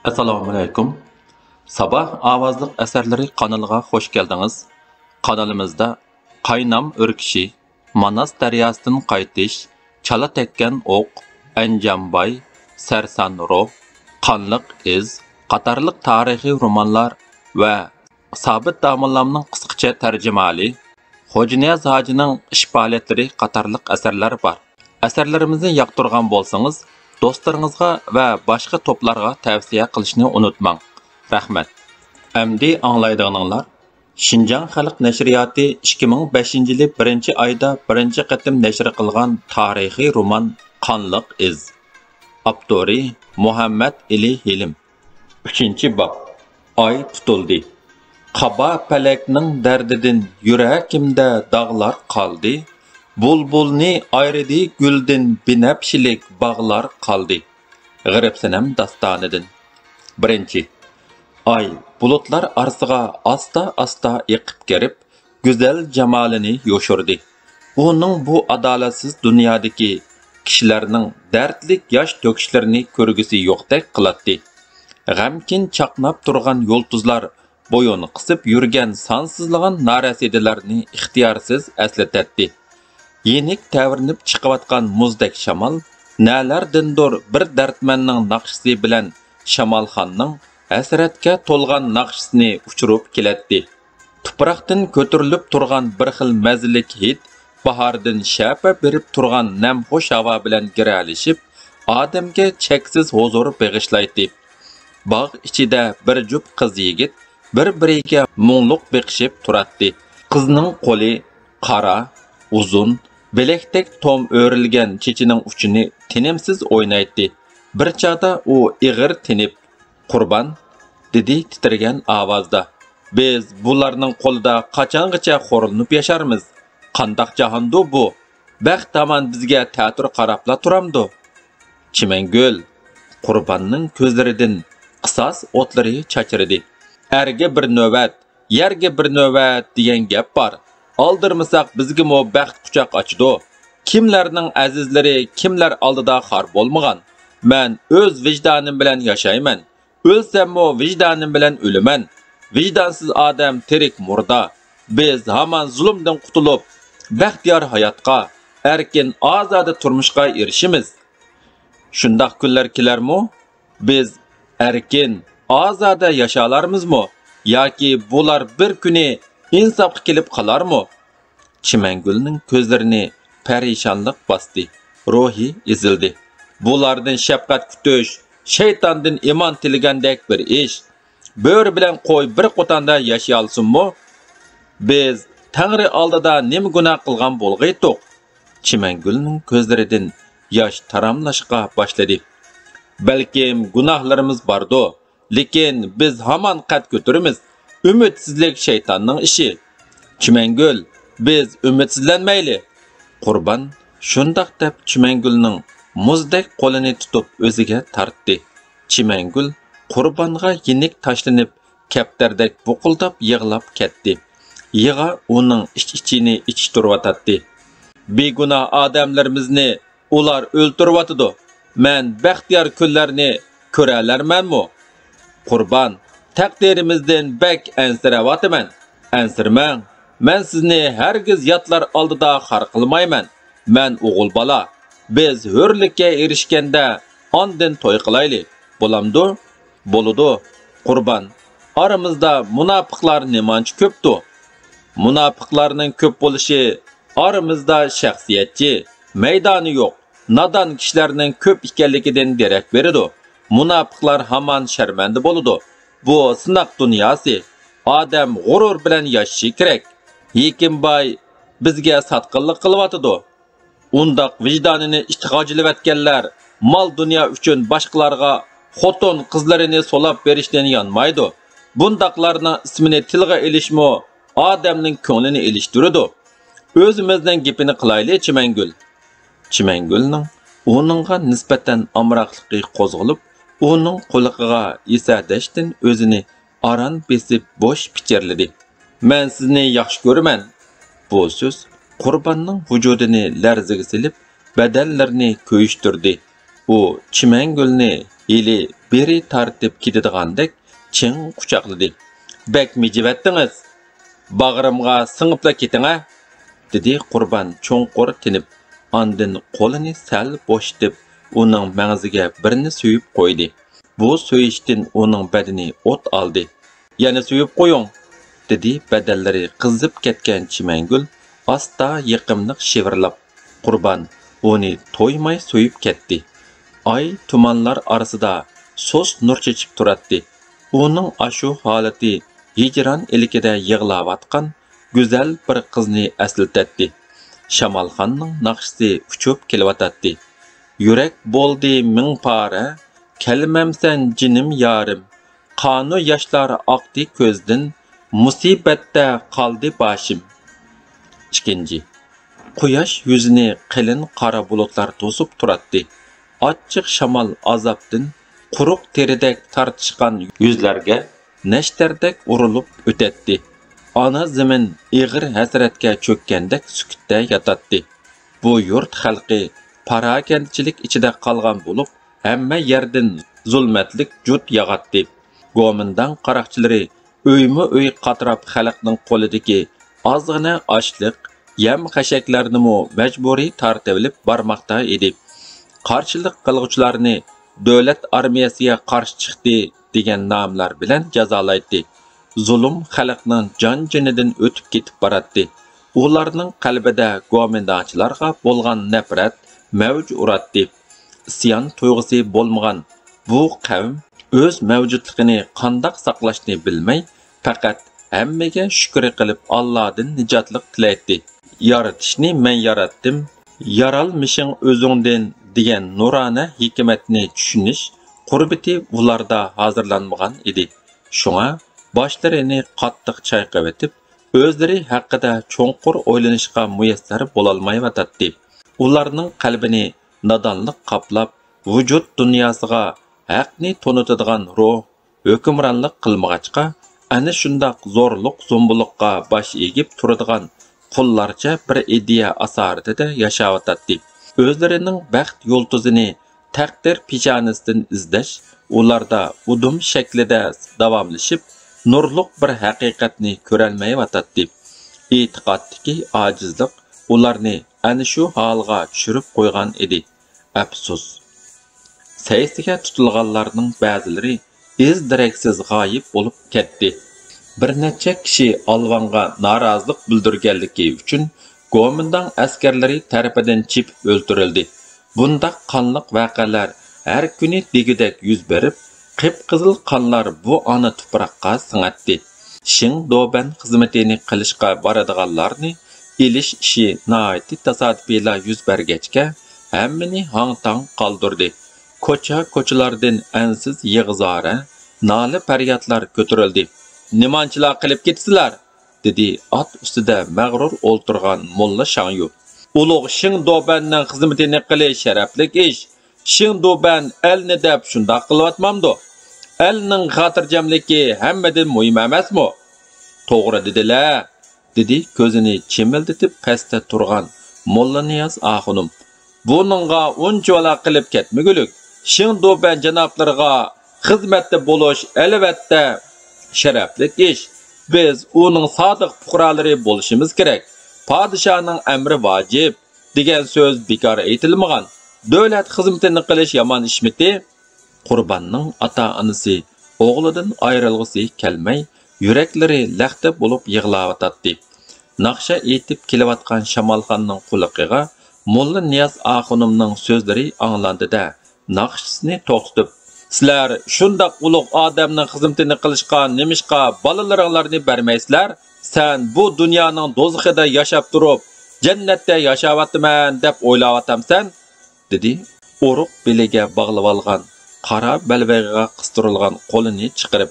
Assalomu alaykum. Sabah avazlıq əsərləri kanalına xoş gəldiniz. Kanalımızda Qaynam örküşü, Manas dəryasından qaytish, Çala tekkan oq, Anjambay, Sarsan Ruh, Qanlıq iz qatarlıq tarixiy romanlar və Sabit Damolamның qısqacha tərcümali, Xo'janiyaz Hojining ish faoliyatları qatarlıq əsərlər var. Əsərlərimizni yoqtirgan bolsanız, dostlarınızga və başqa toplarga tavsiya qilishni unutmang. Rahmat. Əmdi anglaydiganlar, Şinjan Xalq Nəşriyyatı 2005-yili 1-ci ayda 1-ci qatim nəşr qilgan tarixiy roman Qanlıq iz. Avtori Muhammad Ali Hilim. 3-ci bab. Ay tutuldi. Qaba pələkning dərdidən yüreğimdə dağlar qaldı. Bulbulni ayrıdı gülden binəpşilik bağlar qaldı. G'iribsinam dastanıdın. 1. Ay bulutlar arasıga asta eqib kerip, güzel cemalini yoşurdu. Onun bu adalatsiz dünyadaki kişilerinin dertlik yaş döküşlerini körgüsü yoqdek qılatdı. G'amkin chaqnab turgan yo'lduzlar boyun qısıp yürgen sansızlığın narasidilerini ixtiyorsiz esletetdi. Yenik təvirinib chiqayotgan muzdek shamal, nələrdindir bir dərtmanning naqshisi bilan Shamalxonning hasratga to'lgan naqshisini uchirib kelatdi. Tuproqdan ko'tarilib turgan bir xil mazalik hid, bahordan shapa berib turgan namxo'sh havo bilan giralishib, odamga cheksiz huzur beg'ishlaydi. Bog' ichida bir jup qiz yigit bir-biriga mungluq beqishib turadi. Qizning qo'li qara, uzun, bilektek tom örilgen çeçinin uçunu tinimsiz oynaydı. Bir çağda o ig'ir tinib, "Qurban," dedi titirgen avazda. "Biz bularning qo'lida qachongacha xo'rilib yasharmiz? Qandaq jahondu bu? Baxt tamam bizga ta'tir qarabla turamdi." Chimengul Qurbanning ko'zlaridan qisos o'tlari chachirdi. "Erga bir navbat, yerga bir navbat" degan gap bor. Aldırmasak bizgi mo baxt quchoq ochdi. Kimlarning azizlari kimlar oldida xor bo'lmagan. Men o'z vijdonim bilan yashayman. O'lsam-mo vijdonim bilan o'laman. Vijdonsiz odam tirik murda. Biz hamon zulmdan qutulib, baxtiyor hayotga, erkin ozoda turmushga erishimiz. Shundaq kunlar kelarmi? Biz erkin, ozoda yashalarmizmi? Yoki bular bir kuni insofga kelib qolarmi? Chimengulning ko'zlarini parishonlik bosdi. Ruhi ezildi. Bulardan shafqat kutish, shaytondan iymon tilgandek bir ish. Bo'ri bilan qo'y bir qotanda yashay olsinmi? Biz Tangri oldida nima gunoh qilgan bo'lg'aydiq? Chimengulning ko'zlaridan yosh taramlashga boshladi. Balkim gunohlarimiz bordi, lekin biz hamon qad ko'taramiz. Ümidsizlik şeytanның işi. Chimengul, biz ümitsizlenmeyli. Qurban shundaq deb Chimengulning muzdek qo'lini tutib o'ziga tortdi. Chimengul Qurbanға yenik tashlanib, kaptardek buqildab yig'lab ketdi. Yig'a uning ich-ichini ichishtirayotdi. Begunoh odamlarimizni ular o'ltirayotdi. Men baxtiyor kunlarni ko'ralarmanmi? Qurban, taqdirimizden bek ensiravatıman. Ensirmang. Men sizni hergiz yatlar oldida xar qilmayman. Men o'g'il bola. Biz hurlikka erishganda ondan to'y qilayli. Bo'lamdi? Bo'ludi. Qurban. Aramizda munofiqlar nemancha ko'pdi. Munofiqlarning ko'p bo'lishi aramizda shaxsiyatchi, maydoni yo'q, nodon kishilarning ko'p ekanligidan derak beradi. Munofiqlar hamon sharmanda bo'ladi. Bu sınaq dünyası. Adam g'urur bilan yashashi kerak. Yekinbay bizga satqinlik qilyapti. Undaq vijdonini ishtiqojilayotganlar mol dunyo uchun boshqalarga xotin qizlarini solab berishdan yonmaydi. Bundaqlarning ismini tilga elishmi odamning ko'nglini elishtiradi. O'zimizning gapini qilayli Chimengul. Chimengulning uningga nisbatan amroqligi qo'zg'alib, onun qo'liqiga esadashdan o'zini aran besib bosh pichirladi. Men sizni yaxshi ko'raman. Bu so'z Qurbanning vujudini larzaga silib, badallarini ko'yishtirdi. U Chimengulni ili beri tartib ketidigandek ching quchoqladi. Bek mijivatdingiz, bag'rimga singibla keting-a, dedi Qurban cho'nqur tinib. Andin qo'lini sal bo'shatib, uning mag'ziga birini suyib qo'ydi. Bu so'yishdan uning badani o't oldi. Yana suyib qo'ying, dedi badallari qizib ketgan Chimangul asta yiqimliq shivirlab. Qurban uni to'ymay so'yib ketdi. Ay tumanlar orasida so'z nur chechib turadi. Uning ashu holati hijron ilikida yig'layotgan go'zal bir qizni eslatdi. Shamolxonning naqshisi uchib kelyotdi. Yurak bo'ldi ming pora, kelmamsan jinim yorim. Qonu yoshlar oqdi ko'zdan, musibatda qoldi boshim. Ikkinchi. Quyosh yuzini qalin qora bulutlar to'sib turadi. Ochiq shamol azobdan quruq teridek tartishgan yuzlarga nashtardek urilib o'tadi. Ana zamin ig'ir hasratga cho'kkandek sukutda yotadi. Bu yurt xalqi parakandchilik ichida qolgan bo'lib, hamma yerdan zulmatlik jut yog'atdi. Go'mindan qaroqchilari uyma-uy qatrab xalqning qo'lidagi ozg'ina ochliq, yam xashaklarni majburiy tortib olib bormoqda edi. Qarshilik qilg'uvchilarni davlat armiyasiga qarshi chiqdi degan nomlar bilan jazolaydi. Zulm xalqning jon-jinidan o'tib ketib boradi. Ularning qalbida go'mindanchilarga bo'lgan nafrat mavj uradi. Isyon tuyg'usi bo'lmagan bu qavm o'z mavjudligini qandoq saqlashni bilmay, faqat hammaga shukr qilib Allohdan nijotlik tilaydi. Yaratishni men yaratdim, yaralmishing o'zingdan degan nurona hikmatni tushunish qurbati ularda hozirlanmagan edi. Shunga boshlarini qattiq chayqab etib, o'zlari haqida cho'nqur o'ylanishga muyassar bo'lolmayotdi. Ularning qalbini nodonlik qoplab, vujud dunyosiga haqni tonutadigan ruh hukmronlik qilmag'achqa, ana shundoq zo'rliq zo'mbuliqqa bosh egib turadigan qullarcha bir ideya asoratida yashayotdi. O'zlarining baxt yo'ltuzini taqdir pijonisidan izlash ularda udum shaklida davomlashib, nurliq bir haqiqatni ko'rolmayotdi. E'tiqoddagi ojizlik ularni ana shu holga tushirib qo'ygan edi. Afsus. Saysiga tutilganlarning ba'zilari iz-daraksiz g'oyib bo'lib ketdi. Bir necha kishi Alvonga norozilik bildirganligi uchun Go'mindan askarlari tarafidan chipib o'ldirildi. Bundaq qonliq voqealar har kuni degidek yuz berib, qip-qizil qonlar bu ona tuproqqa singadi. Shin doban xizmatini qilishga boradiganlarni ilish ishi nihoyatda tasodifiyla yuz bergachga hammani hang-tang qoldirdi. Ko'chalardan ansiz yig'izora, nola faryodlar ko'tarildi. "Nimanchilar qilib ketisizlar?" dedi at ustida mag'rur o'ltirgan Molla Shangyu. "Ulug' Shin dobanning xizmatini qilish sharaflik ish. Shin doban elni deb shundoq qilyapmamdi. Elning xotirjamligi hammadan muhim emasmi?" "To'g'ri dedilar", dedi ko'zini chimildatib pastda turgan Molla Niyoz axunim. "Buningga uncha qilib ketmagulik. Shin doban janoblariga xizmatda bo'lish albatta sharaflik ish. Biz uning sodiq fuqarolari bo'lishimiz kerak. Podshohning amri vojib degan so'z bekor aytilmagan. Davlat xizmatini qilish yomon ishmiti?" Qurbanning ota-onasi o'g'lidan ayrilg'isi kelmay, yuraklari laxta bo'lib yig'layotdi. Naqsha etib kelayotgan Shamolxonning quliqiga Molla Niyoz axunimning so'zlari anglandi-da, naqshisini to'xtatib, "Sizlar shundoq ulug' odamning xizmatini qilishga nimishqa bolalaringlarni bermaysizlar? Sen bu dunyoning do'zaxida yashab turib, jannatda yashayapman deb o'ylayapsan?" dedi. O'ruq beliga bog'lab olgan qora balvag'iga qistirilgan qo'lini chiqarib,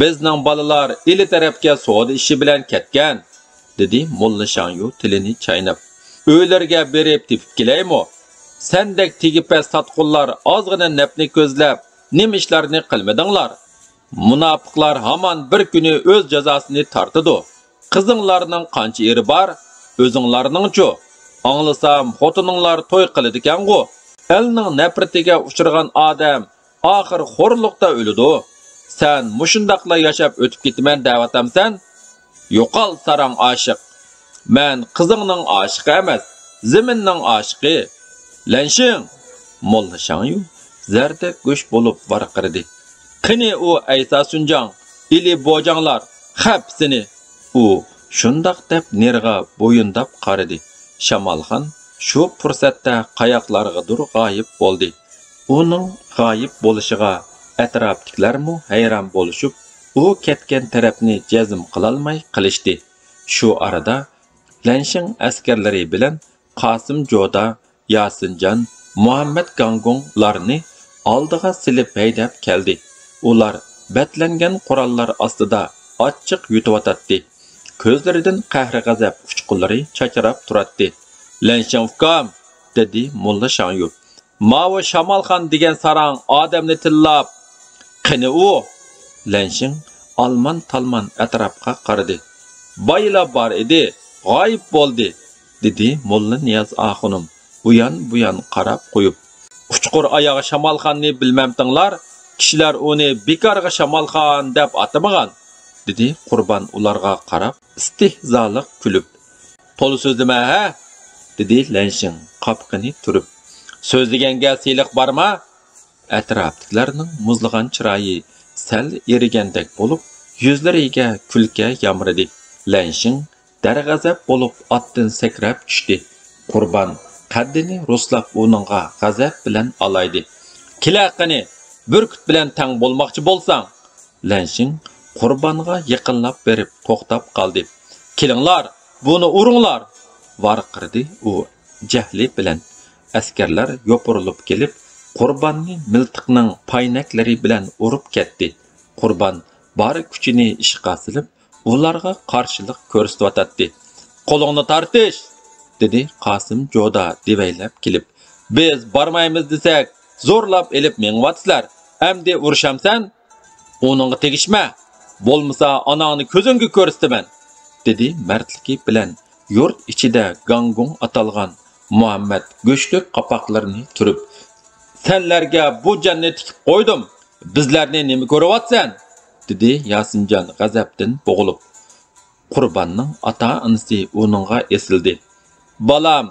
"Bizning bolalar ili tarafga savdo ishi bilan ketgan", dedi Molla Shangyu tilini chaynab. "Uylarga berib tepib kelaymi? Sendek tegipes satqullar ozg'ina nafni ko'zlab nim ishlarni qilmadinglar? Munofiqlar hamon bir kuni o'z jazosini tortadi. Qizinglarning qancha eri bor? O'zinglarning-chu? Anglasam xotininglar to'y qiladigan-ku. Elning nafratiga uchragan odam axir xorluqda o'lidi. Sen mushundaqla yashab o'tib ketaman da'vatamsan? Yo'qol sarang aşiq. Men qizingning aşiqi emas, zaminning aşiqi. Lanshing, molla Shangyu zarda go'sh bo'lib varqirdi. Qani u Aysa Sunjang, ili bojanglar, xapsini. U shundaq deb nerga bo'yindab qaradi. Shamolxon shu fursatda qayoqlargadir g'oyib bo'ldi. Uning g'oyib bo'lishiga atrofdagilarmi hayron bo'lishib, u ketgan tarafni jazm qilolmay qilishdi. Shu arada Lanshing askarlari bilan Qosim Joda, Yasinjon, Muhammad Gangonglarni oldiga silib haydab keldi. Ular batlangan qurollar ostida ochiq yutib ko'zlaridan qahri g'azab uchqunlari chacharab turadi. Lanshing ukam, dedi Mulla Shangyu. Mavi Shamolxon degan sarang odamni tillab. Qani u? Lanshing alman talman atrofga qaradi. Bayla bor edi, g'oyib bo'ldi, dedi Mulla Niyoz axunim. Buyan qarab qo'yib. Uchqur oyog'i Shamolxonni bilmamtinglar, kishilar uni bekorga Shamolxon deb atamagan, dedi Qurban ularga qarab istihzoliq kulib. To'li so'zlama ha? dedi Lanshing qopqini turib. So'zlaganga siyliq borma? Atrofdagilarning muzlagan chiroyi sal erigandek bo'lib, yuzlariga kulka yamridi. Lanshing darg'azab bo'lib otdan sakrab tushdi. Qurban qaddini ruslab uningga g'azab bilan olaydi. Kilaqini burkut bilan tang bo'lmoqchi bo'lsang, Lanshing Qurbanga yaqinlab berib to'xtab qoldi. Kelinglar, buni uringlar, varqirdi u jahli bilan. Askarlar yopirilib kelib, Qurbanni miltiqning paynaklari bilan urib ketdi. Qurban bor kuchini ishga silib, ularga qarshilik ko'rsatdi. Qo'lingni tortish, dedi Qosim Joda devaylab kelib. Biz bormaymiz desak, zo'rlab elib mengvatsizlar. Endi urushamsan? Uningga tegishma. Bo'lmasa onangni ko'zingga ko'rsataman, dedi mardligi bilan yurt ichida Gangong atalgan Muhammad go'shlik qapoqlarini turib. Senlarga bu jannat tikib qo'ydim. Bizlarni nima ko'ryapsan? dedi Yasinjon g'azabdan bo'g'ilib. Qurbanning ota-onasi uningga esildi. Balam,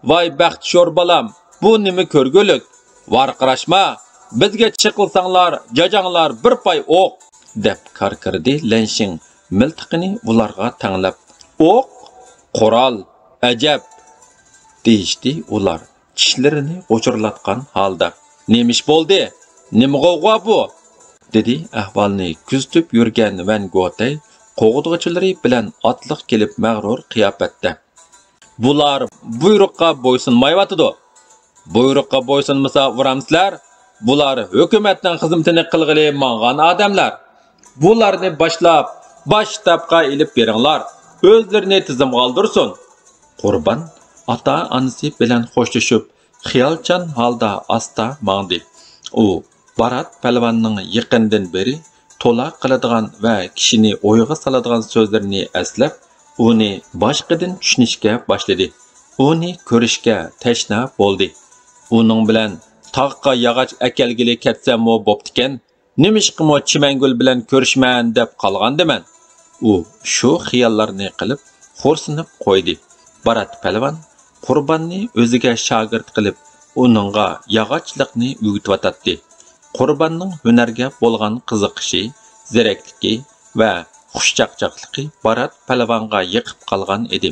voy baxtshor balam, bu nima ko'rgulik? Varqirashma, bizga chiqilsanglar, jajanglar bir pay o'q, deb qarqirdi Lanshing miltiqini ularga tanglab. O'q, qurol, ajab, deyishdi ular tishlarini o'chirlatgan holda. Nemish bo'ldi? Nima g'ovg'o bu? dedi ahvolni kuzatib yurgan Van Gotay qo'g'dug'chilari bilan otliq kelib mag'rur qiyofatda. Bular buyruqqa bo'ysunmayotidi. Buyruqqa bo'ysunmasa uramsizlar. Bular hukumatning xizmatini qilg'ili mang'an odamlar. Bularni boshlab boshtabqa ilib beringlar. O'zlarini tizimga oldirsin. Qurban ota-onasi bilan xo'shlashib, xiyolchan holda asta mangdi. U Barat palvonning yaqindan beri to'la qiladigan va kishini o'yga soladigan so'zlarini aslab, uni boshqadan tushunishga boshladi. Uni ko'rishga tashna bo'ldi. Uning bilan tog'qa yog'och akalgili ketsam-mo bo'ptikan, nimishqimi Chimangul bilan ko'rishman deb qolgandiman. U shu xiyollarni qilib, xo'rsinib qo'ydi. Barat palvon Qurbanni o'ziga shogird qilib, uningga yog'ochlikni o'rgatdi. Qurbanning hunarga bo'lgan qiziqishi, zerakligi va xushchaqchaqligi Barat palvonga yiqib qolgan edi.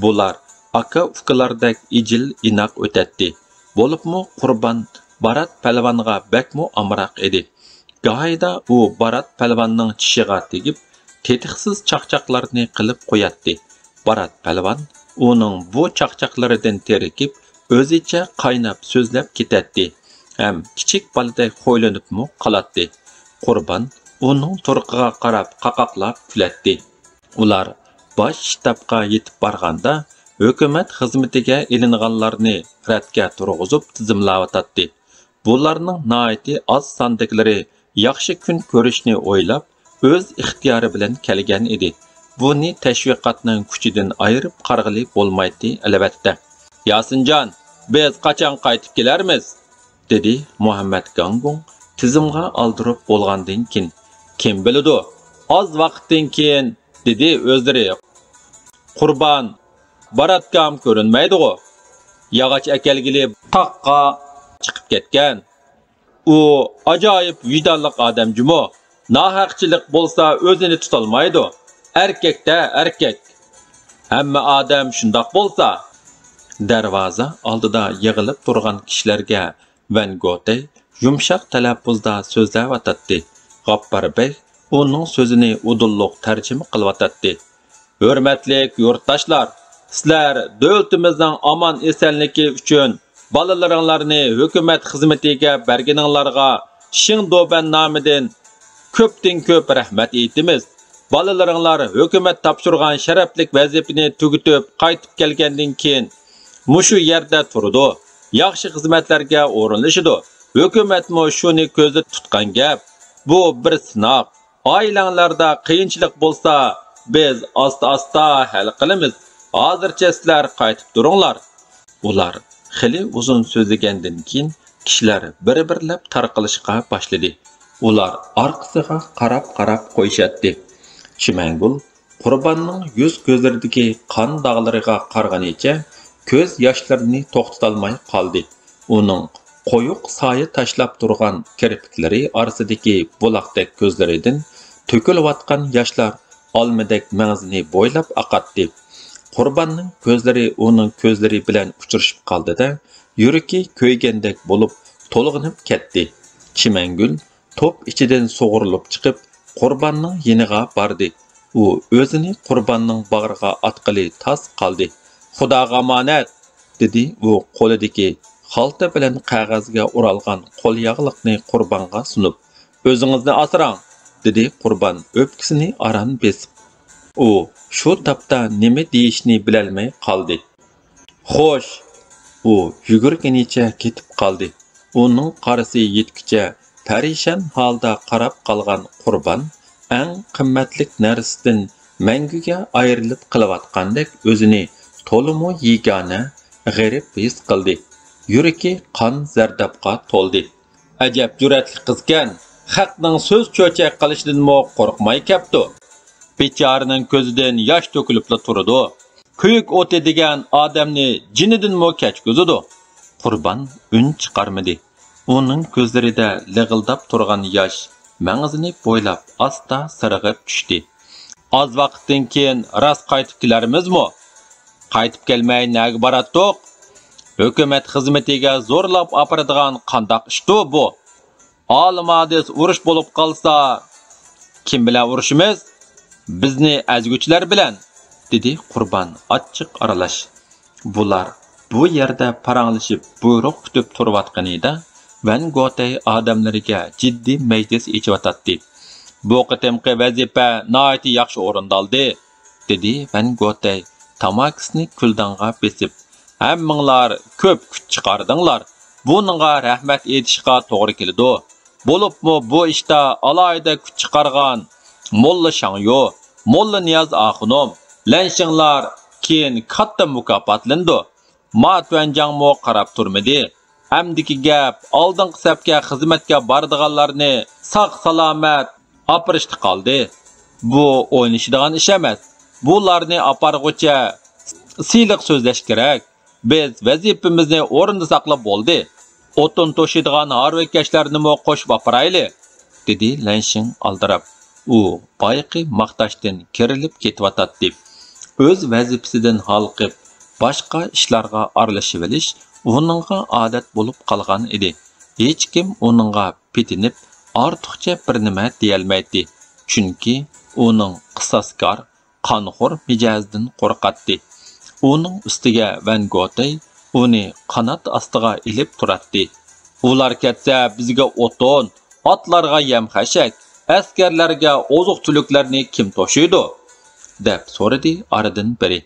Bular aka-ukalardek ijil inoq o'tadi. Bo'libmi Qurban Barat palvonga bakmu amroq edi. Gahayda u Barat palvonning tishiga tegib, tetiqsiz chaqchaqlarni qilib qo'yatdi. Barat palvon uning bu chaqchaqlaridan terikib, o'zicha qaynab so'zlab ketadi. Ham kichik baladay xo'ylanibmi qolatdi. Qurban uning turqiga qarab qaqoqlab kulatdi. Ular bosh shtabga yetib borganda hukumat xizmatiga ilinganlarni ratga turg'izib tizimlayotdi. Bularning noiti oz sondiklari yaxshi kun ko'rishni o'ylab, o'z ixtiyori bilan kelgan edi. Buni tashviqotning kuchidan ayirib qarg'ili bo'lmaydi albatta. Yasinjon, biz qachon qaytib kelarmiz? dedi Muhammad Gangong tizimga aldırıp bolgandan keyin kim biladi? Az vaqtdan keyin dedi özleri. Qurban baratkam ko'rinmaydi-ku. Yağaç ekelgili taqqa chiqib ketgan. U ajoyib vijdonliq odamjimi? Nahaqchilik bo'lsa o'zini tutolmaydi. Erkakda erkak. Hamma odam shundoq bo'lsa, darvoza oldida yig'ilib turgan kishilarga Van Gogh yumshoq talaffuzda so'zlayotdi. G'affar bey uning so'zini udulliq tarjima qilyotdi. Hurmatli yurtdoshlar, sizlar davlatimizning omon esanligi uchun balalaringlarni hukumat xizmatiga berganinglarga Shin Doban nomidan ko'pdan ko'p rahmat aytamiz. Balalaringlar hukumat topshirgan sharaflik vazifani tugatib qaytib kelgandan keyin mushu yerda turdi. Yaxshi xizmatlarga o'rinlashidi. Hukumatmo shuni ko'zda tutgan gap. Bu bir sinoq. Oilanglarda qiyinchilik bo'lsa, biz asta-asta hal qilamiz. Hozircha sizlar qaytib turinglar. Ular xili uzun so'zlagandan keyin kishilar bir-birlab tarqalishga boshladi. Ular orqasiga qarab qo'yishadi. Chimangul Qurbonning yuz ko'zlaridagi qon dog'lariga qarag'anicha ko'z yoshlarini to'xtatolmay qoldi. Uning qo'yuq soya tashlab turgan kirpiklari orasidagi buloqdek ko'zlaridan to'kilayotgan yoshlar olmadak mag'zini bo'ylab oqatdi. Qurbonning ko'zlari uning ko'zlari bilan uchrashib qoldi-da, yuragi ko'ygandek bo'lib to'lg'inib ketdi. Chimangul top ichidan sug'urilib chiqib, Qurbonning yeniga bordi. U o'zini Qurbonning bag'riga atqili tas qoldi. Xudoga omonat, dedi u qo'lidagi xalta bilan qog'ozga o'ralgan qo'l yog'liqni Qurbonga sunib. O'zingizni asrang, dedi Qurbon o'pkisini aran besib. U shu tapda nima deyishni bilolmay qoldi. Xo'sh, u yugurganicha ketib qoldi. Uning qarasi yetkicha parishon holda qarab qolgan Qurbon eng qimmatli narsadan manguga ayrilib qilayotgandek o'zini to'limi yegona g'arib his qildi. Yuragi qon zardobga to'ldi. Ajab jur'atli qizgan, xalqning so'z cho'chak qilishidan-mo qo'rqmay kapti. Becharaning ko'zidan yosh to'kilib turdi. Kuyuk o'ti degan odamni jinidan-mo kechgizdi. Qurbon un chiqarmadi. Uning ko'zlarida lig'ildab turgan yosh mag'zini bo'ylab asta sirg'ib tushdi. Az vaqtdan keyin rost qaytib kelarmizmi? Qaytib kelmay nega boratdiq? Hukumat xizmatiga zo'rlab operadigan qandoq ishdi bu? Olimades urush bo'lib qolsa, kim bilan urushimiz? Bizni azguchilar bilan, dedi Qurbon ochiq aralash. Bular bu yerda paranglashib buyruq kutib turayotganida Van Gogh odamlariga jiddiy majlis echiyotdi. Bu qitimqi vazifa nihoyat yaxshi o'rindaldi, dedi Van Gogh tamakisini kuldanga besib. Hammanglar ko'p kuch chiqardinglar. Buningga rahmat aytishga to'g'ri keladi. Bo'libmi bu ishda alohida kuch chiqargan Molla Shangyo, Molla Niyoz Axunom, Lanshinglar keyin katta mukofotlandi. Matvanjangmo qarab turmadi. Hamdiki gap oldingi safga xizmatga boradiganlarni sog' salomat opirishdi qoldi. Bu o'ynashadigan ish emas. Bularni aparg'ucha siyliq so'zlash kerak. Biz vazifamizni o'rinda saqlab bo'ldi. O'tin to'shiydigan harvakashlarni mo qo'shib oparayli, dedi Lanshing aldirab. U boyqi maqtashdan kerilib ketyotdi. O'z vazifasidan halqib, boshqa ishlarga aralashib olish uningga odat bo'lib qolgan edi. Hech kim uningga petinib, ortiqcha bir nima deyolmaydi. Chunki uning qisoskor, qonxo'r mijozidan qo'rqatdi. Uning ustiga Van Gogh uni qanot ostiga ilib turadi. Ular ketsa bizga o'tin, otlarga yem xashak, askarlarga oziq-tuliklarni kim to'shiydi? deb so'radi aradan biri.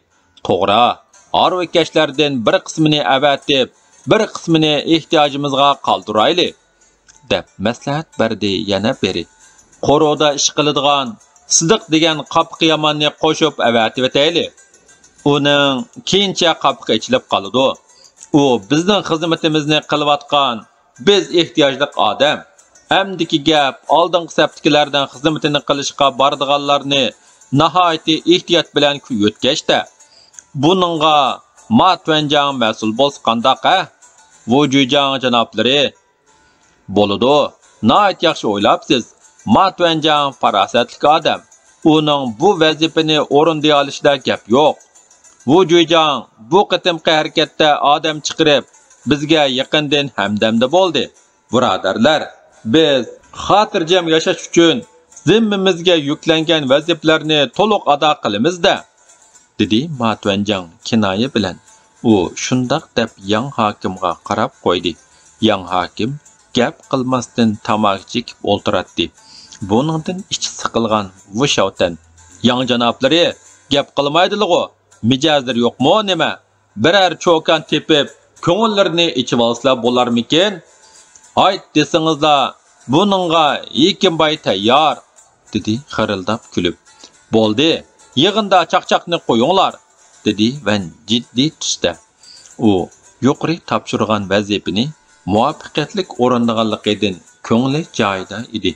To'g'ri, harvakashlardan bir qismini avatib, bir qismini ehtiyojimizga qoldirayli, deb maslahat berdi yana biri. Qo'roda ish qiladigan Sidiq degan qop-qiyamanni qo'shib avatib etayli. Uning keyincha qopga ichilib qoladi. U bizning xizmatimizni qilayotgan, biz ehtiyojli odam. Әмдiki gap oldingi saptikilardan xizmatini qilishga bordiganlarni nihoyatda ehtiyot bilan o'tkazdi. Buningga Ma Tuanjang mas'ul bo'lsa qandoq a? Vujujang janoblari. Bo'ladi. Nihoyat yaxshi o'ylabsiz. Ma Tuanjang farosatli odam. Uning bu vazifani o'rinday olishida gap yo'q. Vujujang bu qitimqi harakatda odam chiqarib bizga yaqindan hamdamda bo'ldi. Birodarlar, biz xotirjam yashash uchun zimmamizga yuklangan vazifalarni to'liq ado qilamiz-da, dedi Ma Tuanjang kinoya bilan. U shundoq deb Yang hokimga qarab qo'ydi. Yang hokim gap qilmasdan tamoq chekib o'ltiradi. Buningdan ichi siqilgan Vushovtan: "Yang janoblari, gap qilmaydilar-ku. Mijozlar yo'qmi nima? Birer cho'kan tepib, ko'ngillarini ichib olsa bo'larmikin? Ayt desingizlar, buningga Yekimbay tayyor", dedi xirildab kulib. "Bo'ldi, yig'inda chaqchaqni qo'yinglar", dedi Van jiddiy tusda. U yuqori topshirgan vazifani muvaffaqiyatli o'rinlaganligidan ko'ngli joyida edi.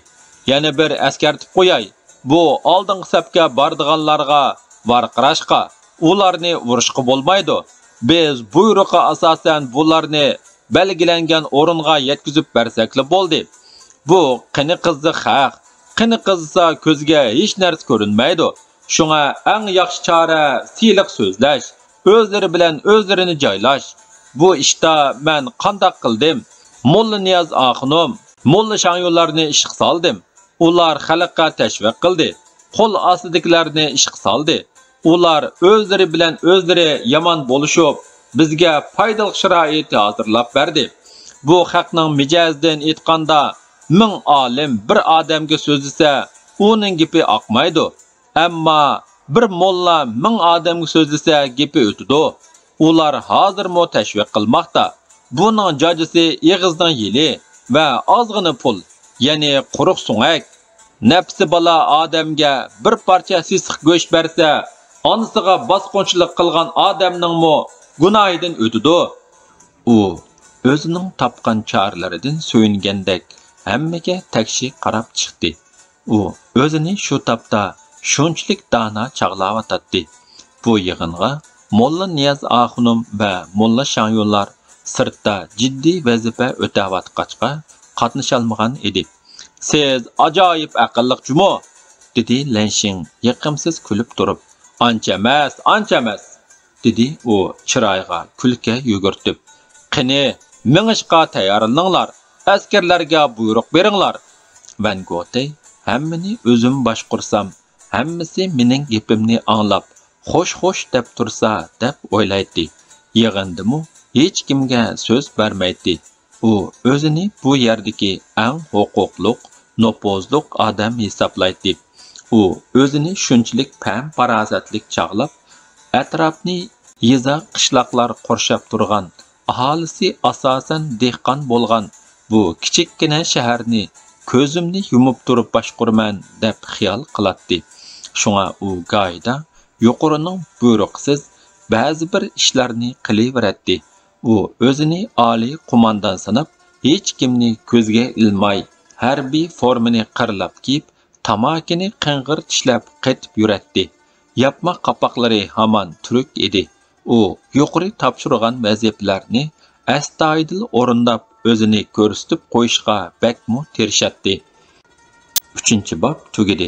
Yana bir askartib qo'yay. Bu oldingi safga bordiganlarga varqirashqa, ularni urishqa bo'lmaydi. Biz buyruqqa asosan bularni belgilangan o'ringa yetkazib bersakli bo'ldi. Bu qini qizni haq, qini qizsa ko'zga hech narsa ko'rinmaydi. Shunga eng yaxshi chora siyliq so'zlash, o'zlari bilan o'zlarini joylash. Bu ishda men qandoq qildim? Molla Niyoz Oxunom, Molla Shanyollarni ishga soldim. Ular xalqqa tashviq qildi. Qo'l ostidagilarni ishga soldi. Ular o'zlari bilan o'zlari yomon bo'lishib, bizga foydali sharoit hozirlab berdi. Bu haqning mijozidan aytganda, 1000 olim bir odamga so'zlasa, uning gapi oqmaydi. Ammo bir molla 1000 odamga so'zlasa, gapi o'tidi. Ular hozirmo tashviq qilmoqda. Buning jojisi eg'izdan yili va ozg'ini pul, ya'ni quruq so'ngak. Nafsi bala odamga bir parcha sisiq go'sht bersa, onasiga bosqinchilik qilgan odamningmi gunohidan o'tidi. U o'zining topgan chorlaridan so'yingandek hammaga takshi qarab chiqdi. U o'zini shu topda shunchalik dana chaqlayotdi. Bu yig'inga Molla Niyoz Oxunom va Molla Shanyollar sirtda jiddiy vazifa o'tayotqachqa qatnasholmagan edi. "Siz ajoyib aqlliq jumo", dedi Lenshin yiqimsiz kulib turib. "Ancha emas", dedi u chiroyga kulka yugurtib. "Qani, mingishqa tayyorlaninglar, askarlarga buyruq beringlar." Van Gogh hammani o'zim boshqursam, hammasi mening gapimni anglab, xo'sh deb tursa deb o'ylaydi. Yig'indimi hech kimga so'z bermaydi. U o'zini bu yerdagi eng huquqliq, nopozliq odam hisoblaydi. U o'zini shunchalik pam-farosatlik chog'lab, atrofni yeza qishloqlar qurshab turgan, aholisi asosan dehqon bo'lgan bu kichikkina shaharni ko'zimni yumib turib boshqurman deb xiyol qiladi. Shunga u go'yda yuqorining buyruqsiz ba'zi bir ishlarni qilaveradi. U o'zini oliy qo'mondan sanab, hech kimni ko'zga ilmay, harbiy formani qirlab kiyib, tamakini qing'ir tishlab qaytib yuradi. Yapma qapoqlari hamon turuk edi. U yuqori topshirgan vazifalarni astoydil o'rindab, o'zini ko'rsatib qo'yishga bakmu tirishadi. 3-bob tugadi.